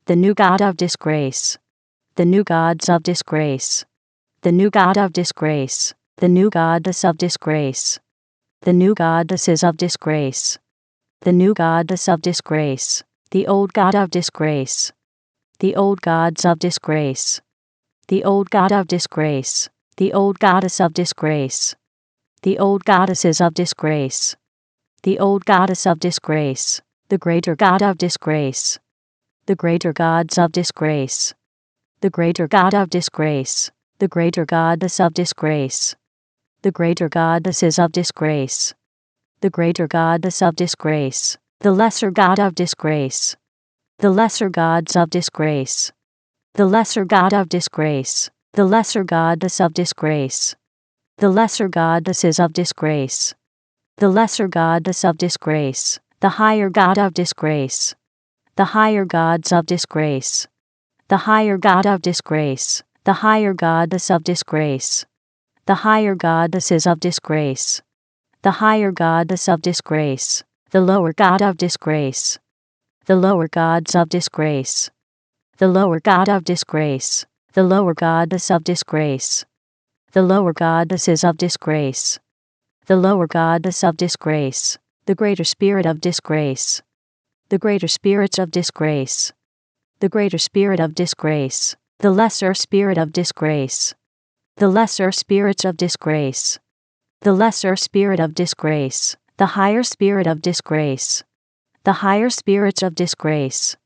The new god of disgrace. The new gods of disgrace. The new god of disgrace. The new goddess of disgrace. The new goddesses of disgrace. The new goddess of disgrace. The old god of disgrace. The old gods of disgrace. The old god of disgrace. The old goddess of disgrace. The old goddesses of disgrace. The old goddess of disgrace. The greater god of disgrace. The greater gods of disgrace. The greater god of disgrace. The greater goddess of disgrace. The greater goddesses of disgrace. The greater goddess of disgrace. The lesser god of disgrace. The lesser gods of disgrace. The lesser god of disgrace. The lesser goddess of disgrace. The lesser goddesses of disgrace. The lesser goddess of disgrace. The higher god of disgrace. The higher gods of disgrace. The higher god of disgrace. The higher goddess of disgrace. The higher goddesses of disgrace. The higher goddess of disgrace. The lower god of disgrace. The lower gods of disgrace. The lower god of disgrace. The lower goddess of disgrace. The lower goddesses of disgrace. The lower goddess of disgrace. The greater spirit of disgrace. The greater spirits of disgrace. The greater spirit of disgrace. The lesser spirit of disgrace. The lesser spirits of disgrace. The lesser spirit of disgrace. The higher spirit of disgrace. The higher spirits of disgrace.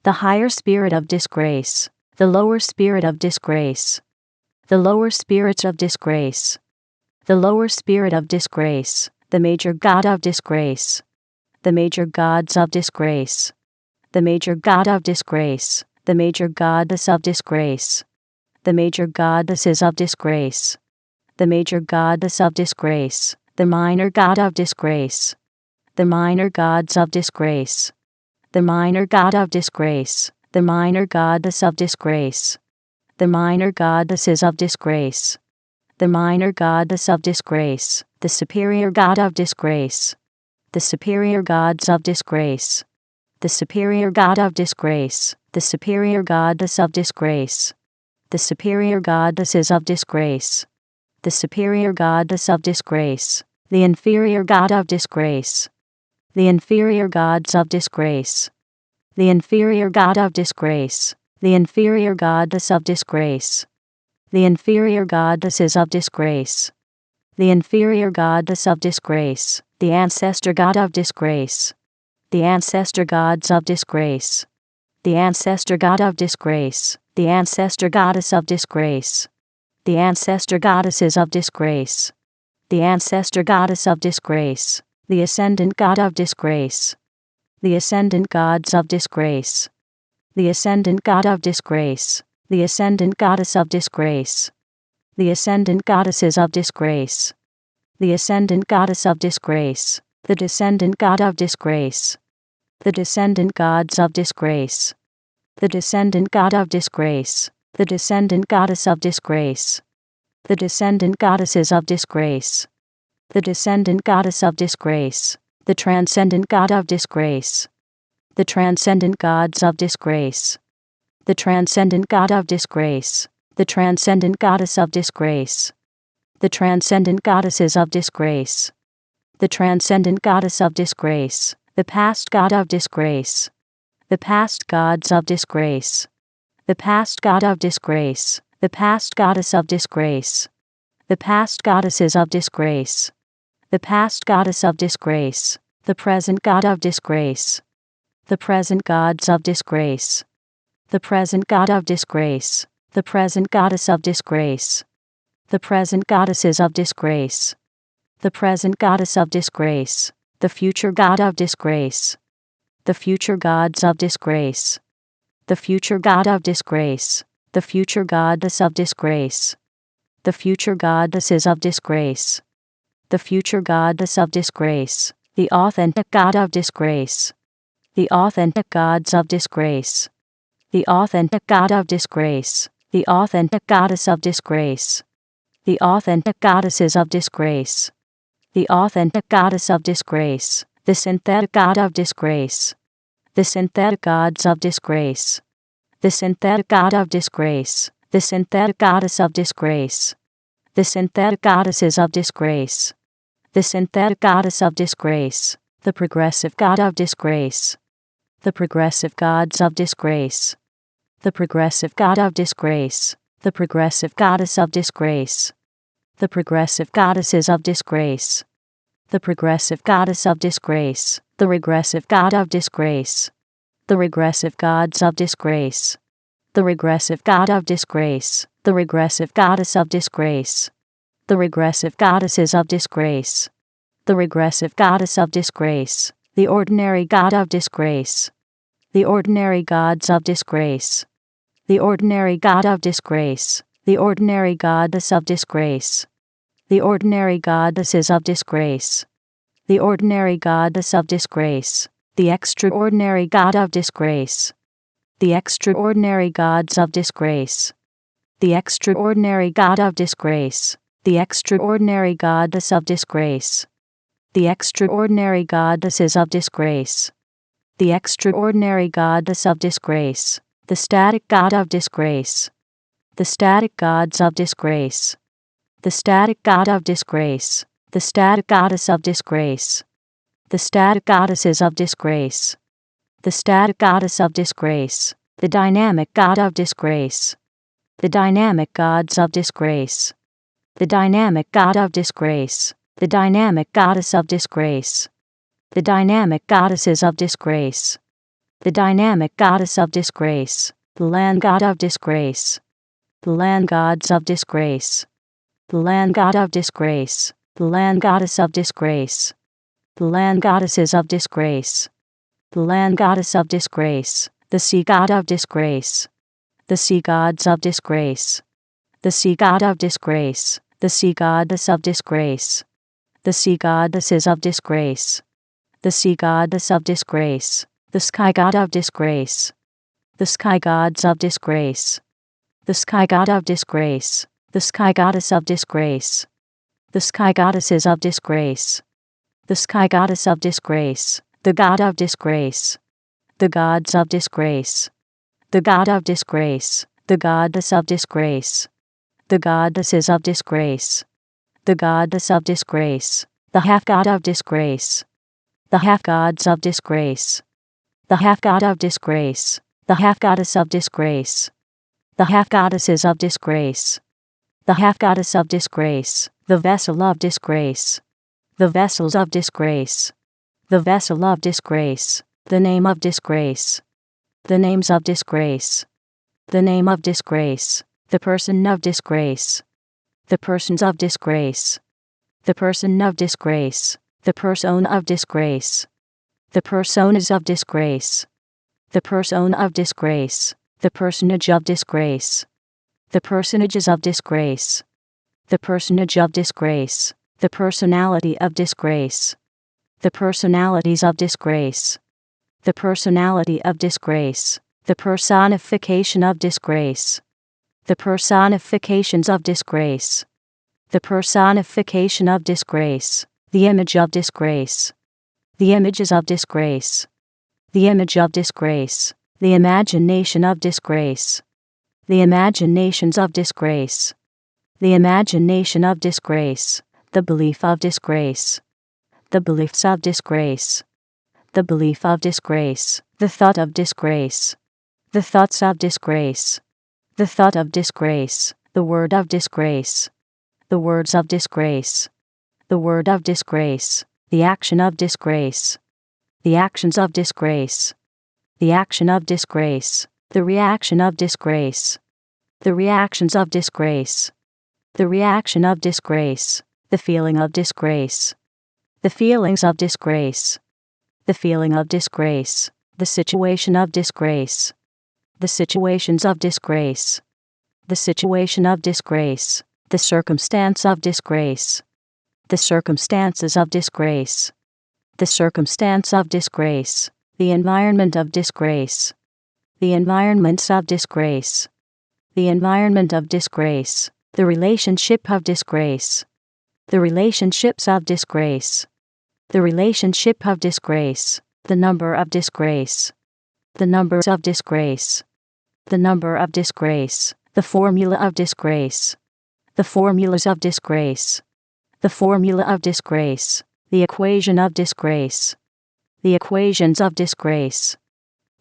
The higher spirit of disgrace. The lower spirit of disgrace. The lower spirits of disgrace. The lower spirit of disgrace. The major god of disgrace. The major gods of disgrace. The major god of disgrace. The major goddess of disgrace. The major goddesses of disgrace. The major goddess of disgrace. The minor god of disgrace. The minor gods of disgrace. The minor god of disgrace. The minor goddess of disgrace. The minor goddesses of disgrace. The minor goddess of disgrace. The superior god of disgrace. The superior gods of disgrace. The superior god of disgrace. The superior goddess of disgrace. The superior goddesses of disgrace. The superior goddess of disgrace. The inferior god of disgrace. The inferior gods of disgrace. The inferior god of disgrace. The inferior goddess of disgrace. The inferior goddesses of disgrace. The inferior goddess of disgrace. The ancestor god of disgrace. The ancestor gods of disgrace. The ancestor god of disgrace. The ancestor goddess of disgrace. The ancestor goddesses of disgrace. The ancestor goddess of disgrace. The ascendant god of disgrace. The ascendant gods of disgrace. The ascendant god of disgrace. The ascendant goddess of disgrace. The ascendant goddesses of disgrace. The ascendant goddess of disgrace. The descendant god of disgrace. The descendant gods of disgrace. The descendant god of disgrace. The descendant goddess of disgrace. The descendant goddesses of disgrace. The descendant goddess of disgrace. The transcendent god of disgrace. The transcendent gods of disgrace. The transcendent god of disgrace. The transcendent goddess of disgrace. The transcendent goddesses of disgrace. The transcendent goddess of disgrace. The past god of disgrace. The past gods of disgrace. The past god of disgrace. The past goddess of disgrace. The past goddesses of disgrace. The past goddess of disgrace. The present god of disgrace. The present gods of disgrace. The present god of disgrace. The present goddess of disgrace. The present goddesses of disgrace. The present goddess of disgrace. The future god of disgrace. The future gods of disgrace. The future god of disgrace. The future goddess of disgrace. The future goddesses of disgrace. The future goddess of disgrace. The authentic god of disgrace. The authentic gods of disgrace. The authentic god of disgrace. The authentic goddess of disgrace. The authentic goddesses of disgrace. The authentic goddess of disgrace. The synthetic god of disgrace. The synthetic gods of disgrace. the synthetic god of disgrace, the synthetic goddess of disgrace, the synthetic goddesses of disgrace, the synthetic goddess of disgrace, the progressive god of disgrace, the progressive gods of disgrace, the progressive god of disgrace, the progressive goddess of disgrace, the progressive goddesses of disgrace, the progressive goddess of disgrace, the regressive god of disgrace, the regressive gods of disgrace, the regressive god of disgrace, the regressive goddess of disgrace, the regressive goddesses of disgrace, the regressive goddess of disgrace, the ordinary god of disgrace, the ordinary gods of disgrace, the ordinary god of disgrace, the ordinary goddess of disgrace, the ordinary goddesses of disgrace, the ordinary goddess of disgrace, the extraordinary god of disgrace, the extraordinary gods of disgrace, the extraordinary god of disgrace, the extraordinary goddess of disgrace, the extraordinary goddesses of disgrace, the extraordinary goddess of disgrace, the static god of disgrace, the static gods of disgrace, the static god of disgrace, the static goddess of disgrace, the static goddesses of disgrace, the static goddess of disgrace, the dynamic god of disgrace, the dynamic gods of disgrace, the dynamic god of disgrace, the dynamic goddess of disgrace, the dynamic goddesses of disgrace, the dynamic goddess of disgrace, the land god of disgrace, the land gods of disgrace, the land god of disgrace, the land goddess of disgrace, the land goddesses of disgrace, the land goddess of disgrace, the sea god of disgrace, the sea gods of disgrace, the sea god of disgrace, the sea goddess of disgrace, the sea goddesses of disgrace, the sea goddess of disgrace, the sky god of disgrace, the sky gods of disgrace, the sky god of disgrace, the sky goddess of disgrace, the sky goddesses of disgrace, the sky goddess of disgrace, the god of disgrace, the gods of disgrace, the god of disgrace, the goddess of disgrace, the goddesses of disgrace, the goddess of disgrace, the half god of disgrace, the half gods of disgrace, the half god of disgrace, the half goddess of disgrace, the half goddesses of disgrace, the half goddess of disgrace, the vessel of disgrace, the vessels of disgrace, the vessel of disgrace, the name of disgrace, the names of disgrace, the name of disgrace, the person of disgrace, the persons of disgrace, the person of disgrace, the persona of disgrace, the personas of disgrace, the persona of disgrace, the personage of disgrace, the personages of disgrace, the personage of disgrace, the personality of disgrace, the personalities of disgrace, the personality of disgrace, the personification of disgrace, the personifications of disgrace, the personification of disgrace, the image of disgrace, the images of disgrace, the image of disgrace, the imagination of disgrace, the imaginations of disgrace, the imagination of disgrace, the belief of disgrace, the beliefs of disgrace, the belief of disgrace, the thought of disgrace, the thoughts of disgrace, the thought of disgrace, the word of disgrace, the words of disgrace, the word of disgrace, the action of disgrace, the actions of disgrace, the action of disgrace, the reaction of disgrace, the reactions of disgrace, the reaction of disgrace, the feeling of disgrace, the feelings of disgrace, the feeling of disgrace, the situation of disgrace, the situations of disgrace, the situation of disgrace, the circumstance of disgrace, the circumstances of disgrace, the circumstance of disgrace, the environment of disgrace, the environments of disgrace, the environment of disgrace, the relationship of disgrace, the relationships of disgrace, the relationship of disgrace, the number of disgrace, the numbers of disgrace, the number of disgrace, the formula of disgrace, the formulas of disgrace, the formula of disgrace, the equation of disgrace, the equations of disgrace,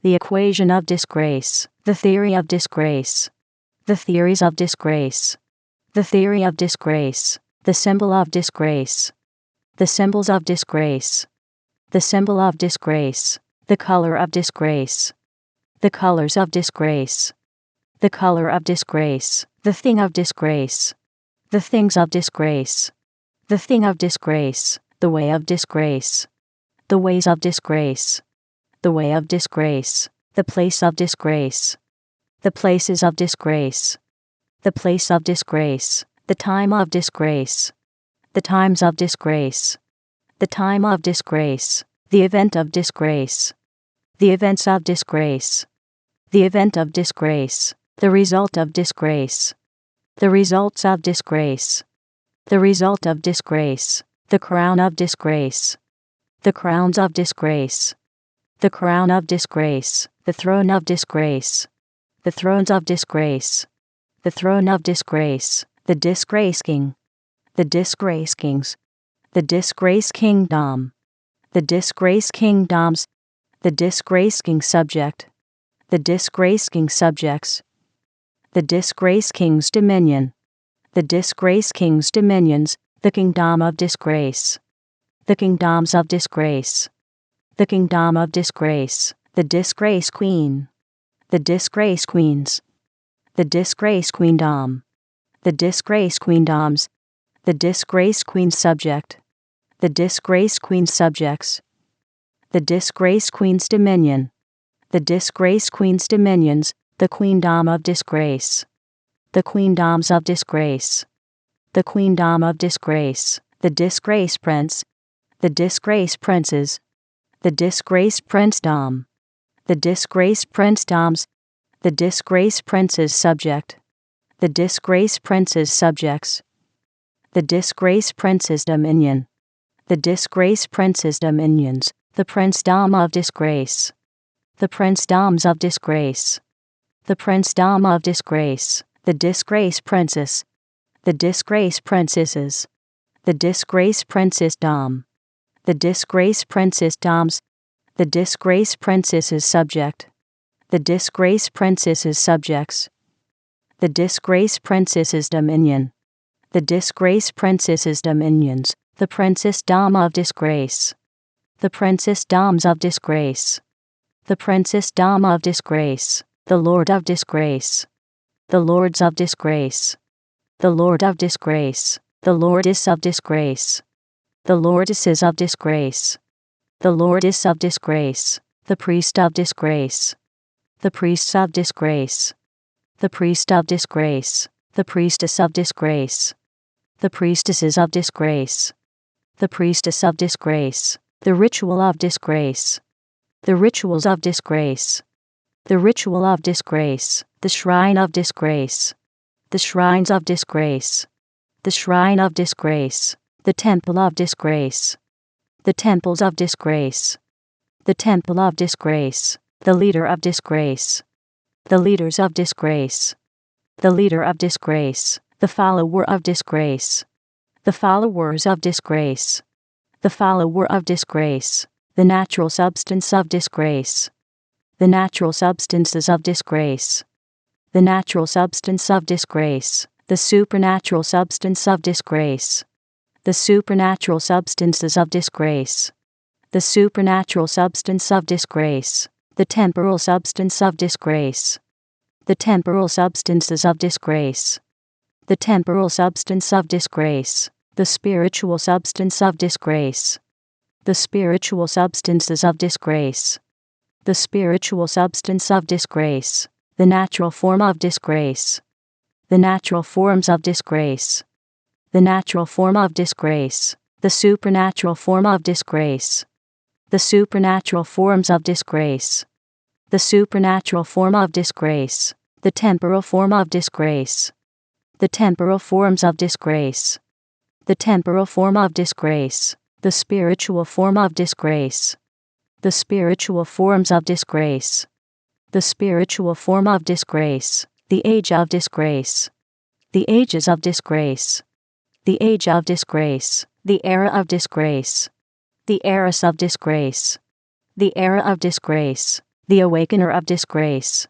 the equation of disgrace, the theory of disgrace, the theories of disgrace, the theory of disgrace, the symbol of disgrace, the symbols of disgrace, the symbol of disgrace, the color of disgrace, the colors of disgrace, the color of disgrace, the thing of disgrace, the things of disgrace, the thing of disgrace, the way of disgrace, the ways of disgrace, the way of disgrace, the place of disgrace, the places of disgrace, the place of disgrace, the time of disgrace, the times of disgrace, the time of disgrace, the event of disgrace, the events of disgrace, the event of disgrace, the result of disgrace, the results of disgrace, the result of disgrace, the crown of disgrace, the crowns of disgrace, the crown of disgrace, the throne of disgrace, the thrones of disgrace, the throne of disgrace, the disgrace king, the disgrace kings, the disgrace kingdom, the disgrace kingdoms, the disgrace king subject, the disgrace king subjects, the disgrace king's dominion, the disgrace king's dominions, the kingdom of disgrace, the kingdoms of disgrace, the kingdom of disgrace, the disgrace queen, the disgrace queens, the disgrace queendom, the disgrace queendoms, the disgrace queen subject, the disgrace queen subjects, the disgrace queen's dominion, the disgrace queen's dominions, the queendom of disgrace, the queendoms of disgrace, the queendom of disgrace, the disgrace prince, the disgrace princes, the disgrace princedom, the disgrace princedoms, the disgrace prince's subject, the disgrace prince's subjects, the disgrace prince's dominion, the disgrace prince's dominions, the princedom of disgrace, the princedoms of disgrace, the princedom of disgrace, the disgrace princess, the disgrace princesses, the disgrace princessdom, the disgrace princessdoms, the disgrace princess's subject, the disgrace princess's subjects, the disgrace princess's dominion, the disgrace princess's dominions, the princessdom of disgrace, the princessdoms of disgrace, the princessdom of disgrace, the lord of disgrace, the lords of disgrace, the lord of disgrace, the lordess of disgrace, the lordesses of disgrace, the lordess of disgrace, the priest of disgrace, the priests of disgrace, the priest of disgrace, the priestess of disgrace, the priestesses of disgrace, the priestess of disgrace, the ritual of disgrace, the rituals of disgrace, the ritual of disgrace, the shrine of disgrace, the shrines of disgrace, the shrine of disgrace, the temple of disgrace, the temples of disgrace, the temple of disgrace, the leader of disgrace, the leaders of disgrace, the leader of disgrace, the follower of disgrace, the followers of disgrace, the follower of disgrace, the natural substance of disgrace, the natural substances of disgrace, the natural substance of disgrace, the supernatural substance of disgrace, the supernatural substances of disgrace, the supernatural substance of disgrace, the temporal substance of disgrace, the temporal substances of disgrace, the temporal substance of disgrace, the spiritual substance of disgrace, the spiritual substances of disgrace, the spiritual substance of disgrace, the natural form of disgrace, the natural forms of disgrace, the natural form of disgrace, the supernatural form of disgrace, the supernatural forms of disgrace, the supernatural form of disgrace, the temporal form of disgrace, the temporal forms of disgrace, the temporal form of disgrace, the spiritual form of disgrace, the spiritual forms of disgrace, the spiritual form of disgrace, the age of disgrace, the ages of disgrace, the age of disgrace, the era of disgrace, the eras of disgrace, the era of disgrace, the awakener of disgrace,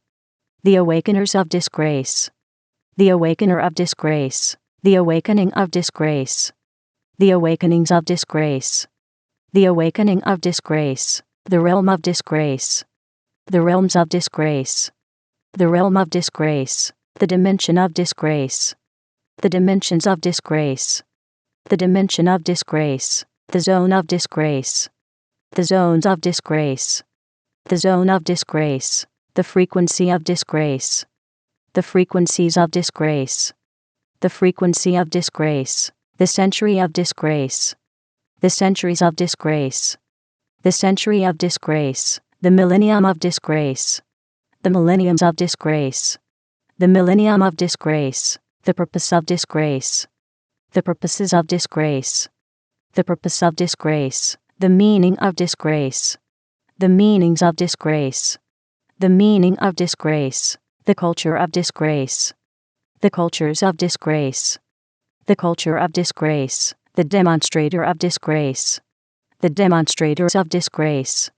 the awakeners of disgrace, the awakener of disgrace, the awakening of disgrace, the awakenings of disgrace, the awakening of disgrace, the realm of disgrace, the realms of disgrace, the realm of disgrace, the dimension of disgrace, the dimensions of disgrace, the dimension of disgrace, the zone of disgrace, the zones of disgrace, the zone of disgrace, the frequency of disgrace, the frequencies of disgrace, the frequency of disgrace, the century of disgrace, the centuries of disgrace, the century of disgrace, the millennium of disgrace, the millenniums of disgrace, the millennium of disgrace, the purpose of disgrace, the purposes of disgrace, the purpose of disgrace, the meaning of disgrace, the meanings of disgrace, the meaning of disgrace, the culture of disgrace, the cultures of disgrace, the culture of disgrace, the demonstrator of disgrace, the demonstrators of disgrace,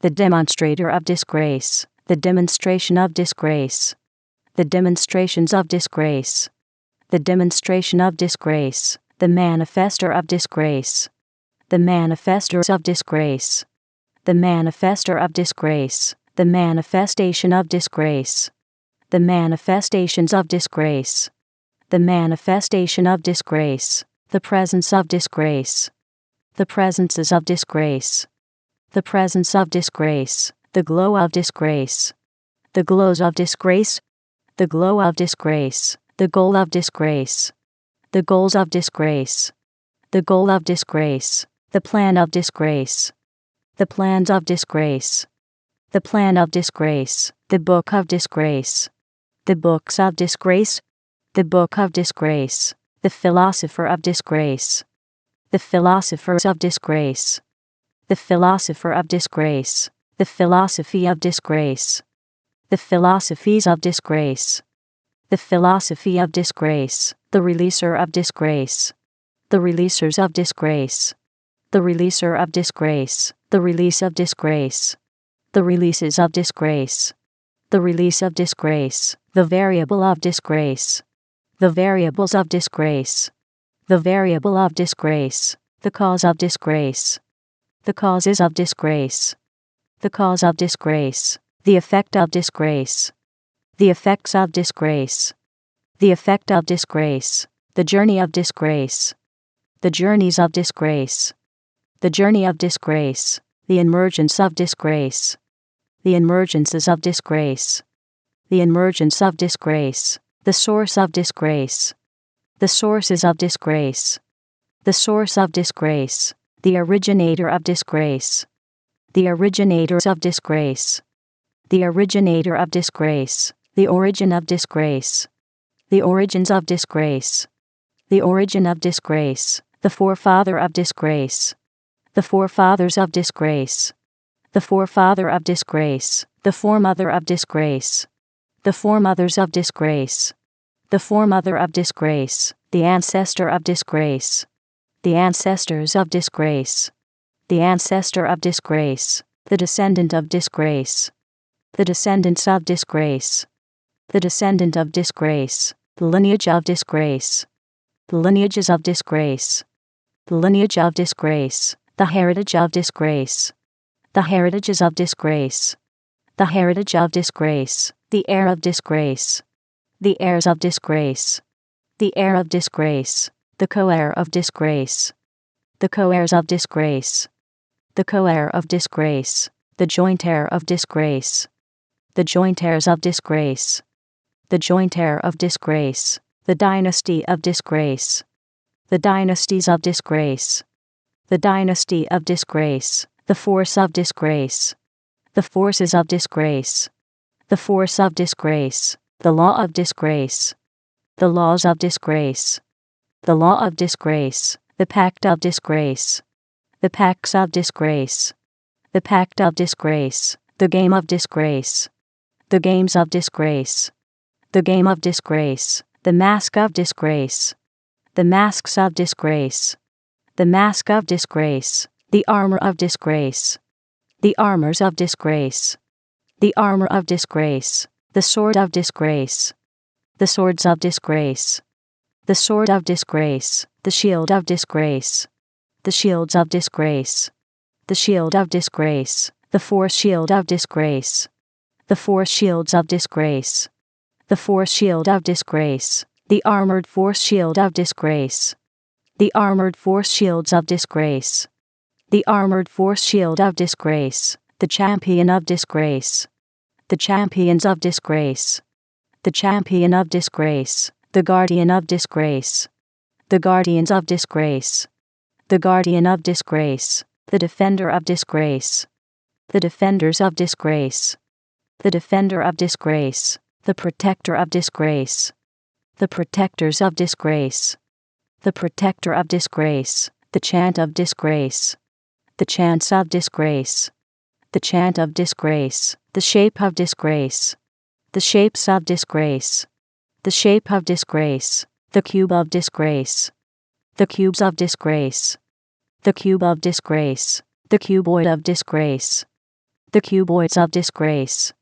the demonstrator of disgrace, the demonstration of disgrace, the demonstrations of disgrace, the demonstration of disgrace, the manifester of disgrace, the manifestors of disgrace, the manifester of disgrace, the manifestation of disgrace, the manifestations of disgrace, the manifestation of disgrace, the presence of disgrace, the presences of disgrace, the presence of disgrace, the glow of disgrace, the glows of disgrace, the glow of disgrace, the goal of disgrace, the goals of disgrace, the goal of disgrace, the plan of disgrace, the plans of disgrace, the plan of disgrace, the book of disgrace, the books of disgrace, the book of disgrace, the philosopher of disgrace, the philosophers of disgrace, the philosopher of disgrace, the philosophy of disgrace, the philosophies of disgrace, the philosophy of disgrace, the releaser of disgrace, the releasers of disgrace, the releaser of disgrace, the release of disgrace, the releases of disgrace, the release of disgrace, the variable of disgrace, the variables of disgrace, the variable of disgrace, the cause of disgrace, the causes of disgrace, the cause of disgrace, the effect of disgrace, the effects of disgrace, the effect of disgrace, the journey of disgrace, the journeys of disgrace, the journey of disgrace, the emergence of disgrace, the emergences of disgrace, the emergence of disgrace, the source of disgrace, the sources of disgrace, the source of disgrace, the originator of disgrace, the originators of disgrace, the originator of disgrace, the origin of disgrace, the origins of disgrace, the origin of disgrace, the forefather of disgrace, the forefathers of disgrace, the forefather of disgrace, the foremother of disgrace, the foremothers of disgrace, the foremother of disgrace, the ancestor of disgrace, the ancestors of disgrace, the ancestor of disgrace, the descendant of disgrace, the descendants of disgrace, the descendant of disgrace, the lineage of disgrace, the lineages of disgrace, the lineage of disgrace, the heritage of disgrace, the heritages of disgrace, the heritage of disgrace, the heir of disgrace, the heirs of disgrace, the heir of disgrace, the co-heir of disgrace, the co-heirs of disgrace, the co-heir of disgrace, the joint heir of disgrace, the joint heirs of disgrace, the joint heir of disgrace, the dynasty of disgrace, the dynasties of disgrace, the dynasty of disgrace, the force of disgrace, the forces of disgrace, the force of disgrace, the law of disgrace, the laws of disgrace, the law of disgrace, the pact of disgrace, the pacts of disgrace, the pact of disgrace, the game of disgrace, The games of disgrace. The game of disgrace. The mask of disgrace. The masks of disgrace. The mask of disgrace. The armor of disgrace. The armors of disgrace. The armor of disgrace. The sword of disgrace. The swords of disgrace. The sword of disgrace. The shield of disgrace. The shields of disgrace. The shield of disgrace. The force shield of disgrace. The force shields of disgrace. The force shield of disgrace. The armored force shield of disgrace. The armored force shields of disgrace. The armored force shield of disgrace. The champion of disgrace. The champions of disgrace. The champion of disgrace. The guardian of disgrace. The guardians of disgrace. The guardian of disgrace. The defender of disgrace. The defenders of disgrace. The defender of disgrace. The protector of disgrace. The protectors of disgrace. The protector of disgrace. The chant of disgrace. The chants of disgrace. The chant of disgrace. The shape of disgrace. The shapes of disgrace. The shape of disgrace. The cube of disgrace. The cubes of disgrace. The cube of disgrace. The cuboid of disgrace. The cuboids of disgrace.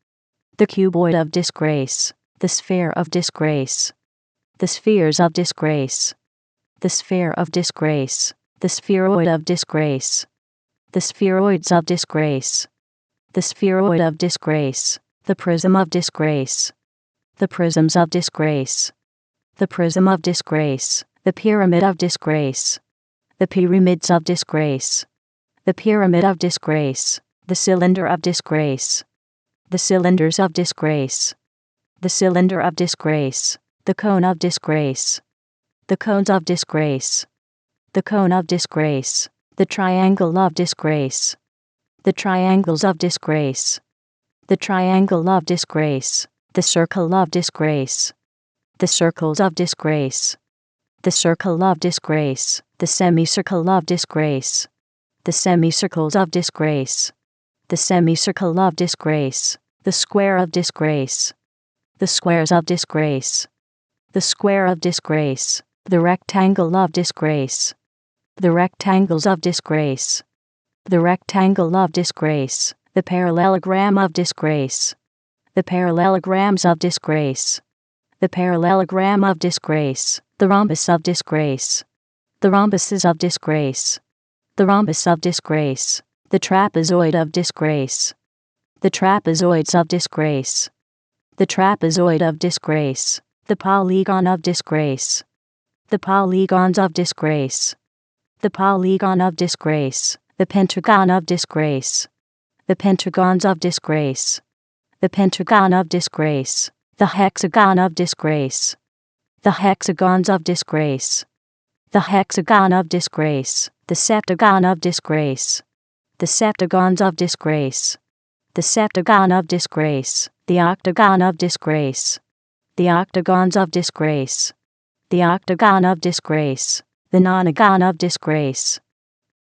The cuboid of disgrace. The sphere of disgrace. The spheres of disgrace. The sphere of disgrace. The spheroid of disgrace. The spheroids of disgrace. The spheroid of disgrace. The prism of disgrace. The prisms of disgrace. The prism of disgrace. The pyramid of disgrace. The pyramids of disgrace. The pyramid of disgrace. The cylinder of disgrace. The cylinders of disgrace. The cylinder of disgrace. The cone of disgrace. The cones of disgrace. The cone of disgrace. The triangle of disgrace. The triangles of disgrace. The triangle of disgrace. The circle of disgrace. The circles of disgrace. The circle of disgrace. The semicircle of disgrace. The semicircles of disgrace. The semicircle of disgrace. The square of disgrace. The squares of disgrace. The square of disgrace. The rectangle of disgrace. The rectangles of disgrace. The rectangle of disgrace. The parallelogram of disgrace. The parallelograms of disgrace. The parallelogram of disgrace. The rhombus of disgrace. The rhombuses of disgrace. The rhombus of disgrace. The trapezoid of disgrace. The trapezoids of disgrace. The trapezoid of disgrace. The polygon of disgrace. The polygons of disgrace. The polygon of disgrace. The pentagon of disgrace. The pentagons of disgrace. The pentagon of disgrace. The hexagon of disgrace. The hexagons of disgrace. The hexagon of disgrace. The septagon of disgrace. The septagons of disgrace. The septagon of disgrace. The octagon of disgrace. The octagons of disgrace. The octagon of disgrace. The nonagon of disgrace.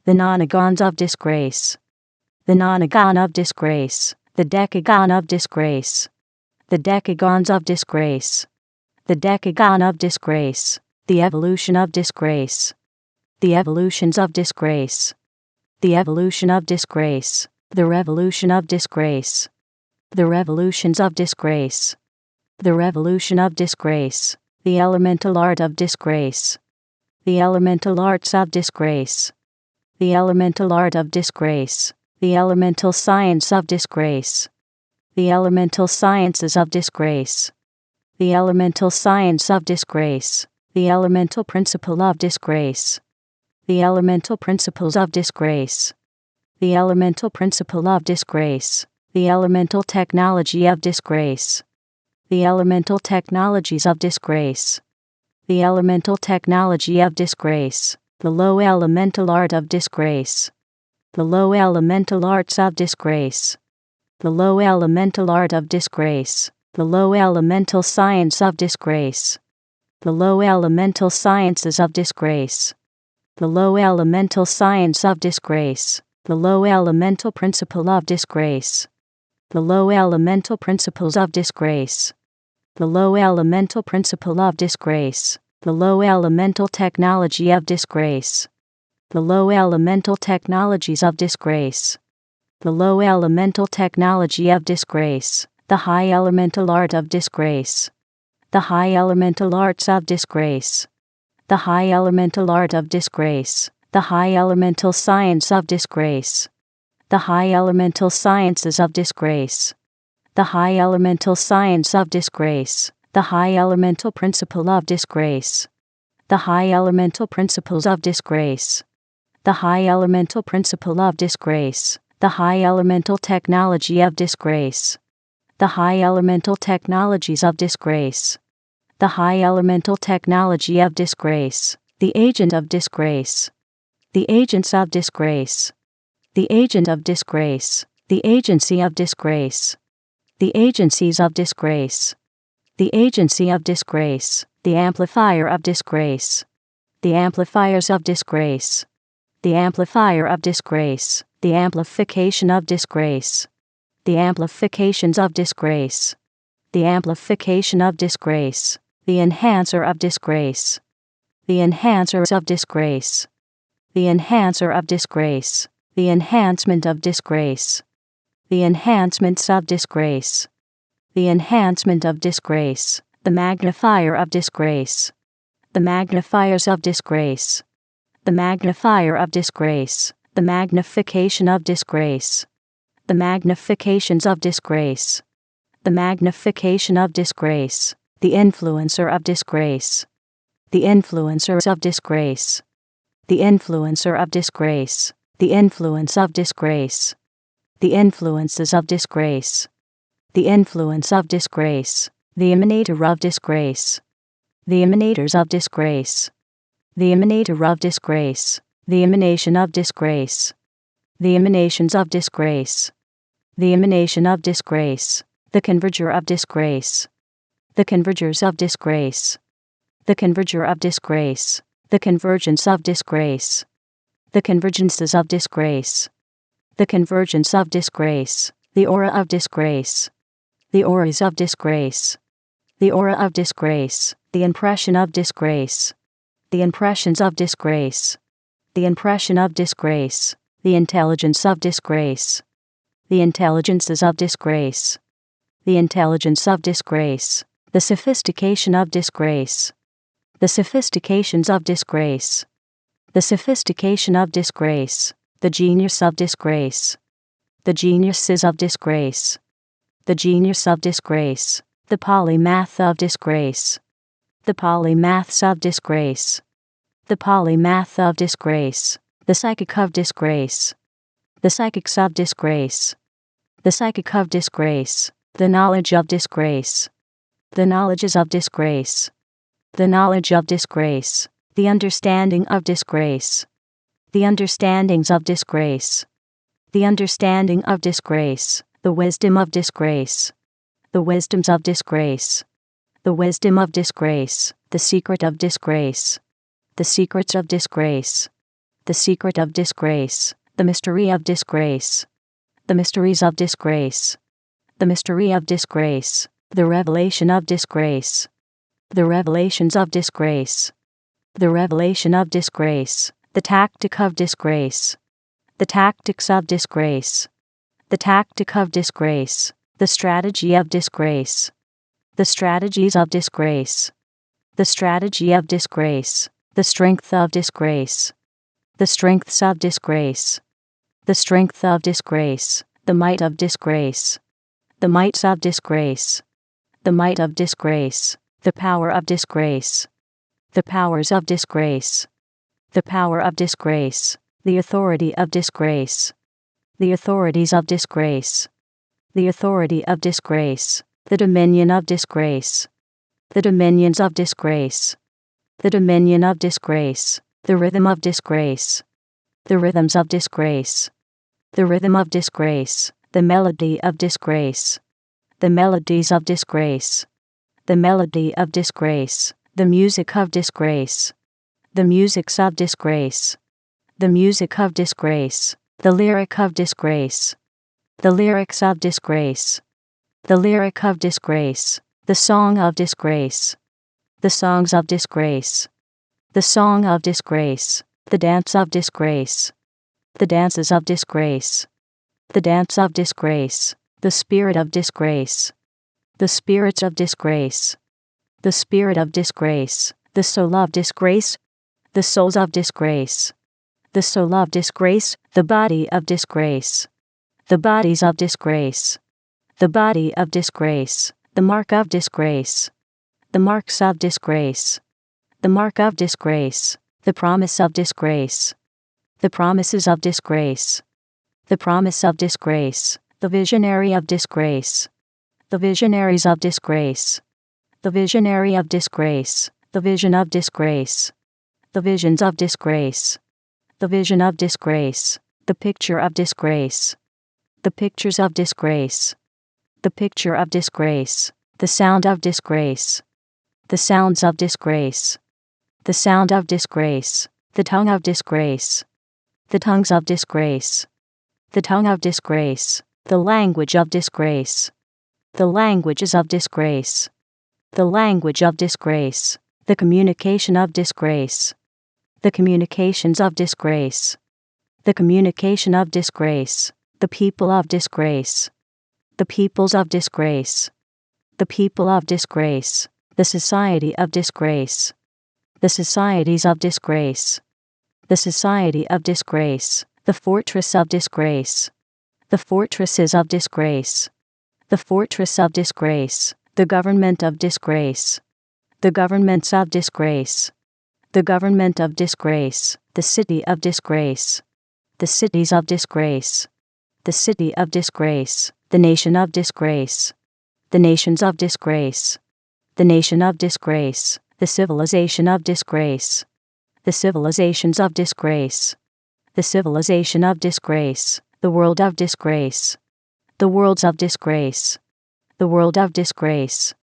The nonagons of disgrace. The nonagon of disgrace. The decagon of disgrace. The decagons of disgrace. The decagon of disgrace. The evolution of disgrace. The evolutions of disgrace. The evolution of disgrace. The revolution of disgrace. The revolutions of disgrace. The revolution of disgrace. The elemental art of disgrace. The elemental arts of disgrace. The elemental art of disgrace. The elemental science of disgrace. The elemental sciences of disgrace. The elemental science of disgrace. The elemental principle of disgrace. The elemental principles of disgrace. The elemental principle of disgrace. The elemental technology of disgrace. The elemental technologies of disgrace. The elemental technology of disgrace. The low elemental art of disgrace. The low elemental arts of disgrace. The low elemental art of disgrace. The low elemental science of disgrace. The low elemental sciences of disgrace. The low elemental science of disgrace. The low elemental principle of disgrace. The low elemental principles of disgrace. The low elemental principle of disgrace. The low elemental technology of disgrace. The low elemental technologies of disgrace. The low elemental technology of disgrace. The high elemental art of disgrace. The high elemental arts of disgrace. The high elemental art of disgrace. The high elemental science of disgrace. The high elemental sciences of disgrace. The high elemental science of disgrace. The high elemental principle of disgrace. The high elemental principles of disgrace. The high elemental principle of disgrace. The high elemental technology of disgrace. The high elemental technologies of disgrace. The high elemental technology of disgrace. The agent of disgrace. The agents of disgrace. The agent of disgrace. The agency of disgrace. The agencies of disgrace. The agency of disgrace. The amplifier of disgrace. The amplifiers of disgrace. The amplifier of disgrace. The amplification of disgrace. The amplifications of disgrace. The amplification of disgrace. The enhancer of disgrace. The enhancers of disgrace. The enhancer of disgrace. The enhancement of disgrace. The enhancements of disgrace. The enhancement of disgrace. The magnifier of disgrace. The magnifiers of disgrace. The magnifier of disgrace. The magnification of disgrace. The magnifications of disgrace. The magnification of disgrace. The influencer of disgrace. The influencers of disgrace. The influencer of disgrace. The influence of disgrace. The influences of disgrace. The influence of disgrace. The emanator of disgrace. The emanators of disgrace. The emanator of disgrace. The emanation of disgrace. The emanations of disgrace. The emanation of disgrace. The converger of disgrace. The convergers of disgrace. The converger of disgrace. The convergence of disgrace. The convergences of disgrace. The convergence of disgrace. The aura of disgrace. The auras of disgrace. The aura of disgrace. The impression of disgrace. The impressions of disgrace. The impression of disgrace. The intelligence of disgrace. The intelligences of disgrace. The intelligence of disgrace. The sophistication of disgrace. The sophistications of disgrace. The sophistication of disgrace. The genius of disgrace. The geniuses of disgrace. The genius of disgrace. The polymath of disgrace. The polymaths of disgrace. The polymath of disgrace. The psychic of disgrace. The psychics of disgrace. The psychic of disgrace. The knowledge of disgrace. The knowledges of disgrace. The knowledge of disgrace. The understanding of disgrace. The understandings of disgrace. The understanding of disgrace. The wisdom of disgrace. The wisdoms of disgrace. The wisdom of disgrace. The secret of disgrace. The secrets of disgrace. The secret of disgrace. The mystery of disgrace. The mysteries of disgrace. The mystery of disgrace. The revelation of disgrace. The revelations of disgrace. The revelation of disgrace. The tactic of disgrace. The tactics of disgrace. The tactic of disgrace. The strategy of disgrace. The strategies of disgrace. The strategy of disgrace. The strength of disgrace. The strengths of disgrace. The strength of disgrace. The might of disgrace. The mights of disgrace. The might of disgrace. The power of disgrace. The powers of disgrace. The power of disgrace. The authority of disgrace. The authorities of disgrace. The authority of disgrace. The dominion of disgrace. The dominions of disgrace. The dominion of disgrace. The rhythm of disgrace. The rhythms of disgrace. The rhythm of disgrace. The melody of disgrace. The melodies of disgrace. The melody of disgrace. The music of disgrace. The musics of disgrace. The music of disgrace. The lyric of disgrace. The lyrics of disgrace. The lyric of disgrace. The song of disgrace. The songs of disgrace. The song of disgrace. The dance of disgrace. The dances of disgrace. The dance of disgrace. The spirit of disgrace. The spirits of disgrace. The spirit of disgrace. The soul of disgrace. The souls of disgrace. The soul of disgrace. The body of disgrace. The bodies of disgrace. The body of disgrace. The mark of disgrace. The marks of disgrace. The mark of disgrace. The promise of disgrace. The promises of disgrace. The promise of disgrace. The visionary of disgrace. The visionaries of disgrace. The visionary of disgrace. The vision of disgrace. The visions of disgrace. The vision of disgrace. The picture of disgrace. The pictures of disgrace. The picture of disgrace. The sound of disgrace. The sounds of disgrace. The sound of disgrace. The tongue of disgrace. The tongues of disgrace. The tongue of disgrace. The language of disgrace. The languages of disgrace. The language of disgrace. The communication of disgrace. The communications of disgrace. The communication of disgrace. The people of disgrace. The peoples of disgrace. The people of disgrace. The society of disgrace. The societies of disgrace. The society of disgrace. The fortress of disgrace. The fortresses of disgrace. The fortress of disgrace. The government of disgrace. The governments of disgrace. The government of disgrace. The city of disgrace. The cities of disgrace. The city of disgrace. The nation of disgrace. The nations of disgrace. The nation of disgrace. The civilization of disgrace. The civilizations of disgrace. The civilization of disgrace. The world of disgrace. The worlds of disgrace. The world of disgrace.